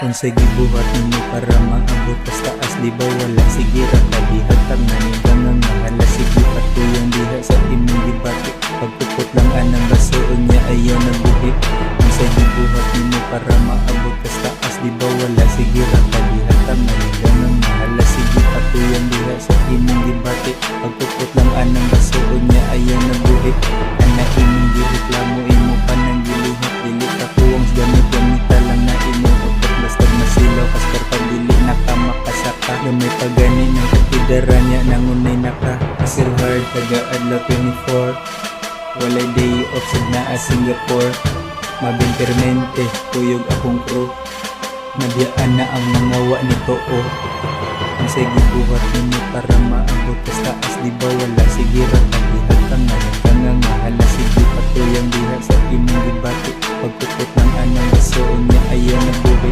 Unsay gibuhat nimo para maabot tas taas, di ba wala? Sige ra padihatag na ni gangang mahala. Sige patuyang diha sa imong gibati. Pagpupot lang anang baso unya ayaw nabuhi. Unsay gibuhat nimo para maabot tas taas, di ba wala? Sige ra padihatag na ni gangang mahala. Sige patuyang diha sa imong gibati. Pagpupot lang anang baso unya ayaw nabuhi. Ana imong gireklamo imo pa nang gilihit. Dili ka kuwang gamit-gamita lang na imong utot. Basta masilaw kaskar pag dili nakamakasaka. Gamay pa gani ng katidara niya nangunay naka. Hustle hard taga-adlaw 24. Walay day off sad naa Singapore. Mabintermente kuyog akong crew. Nabiyaan na ang mga wa nito o. Unsay gibuhat nimo para maabot tas taas, di ba wala? Sige ra padihatag na ni gangang mahala. Sige patuyang diha sa imong gibati. Pagpupot ng anang baso unya ayaw nabuhi.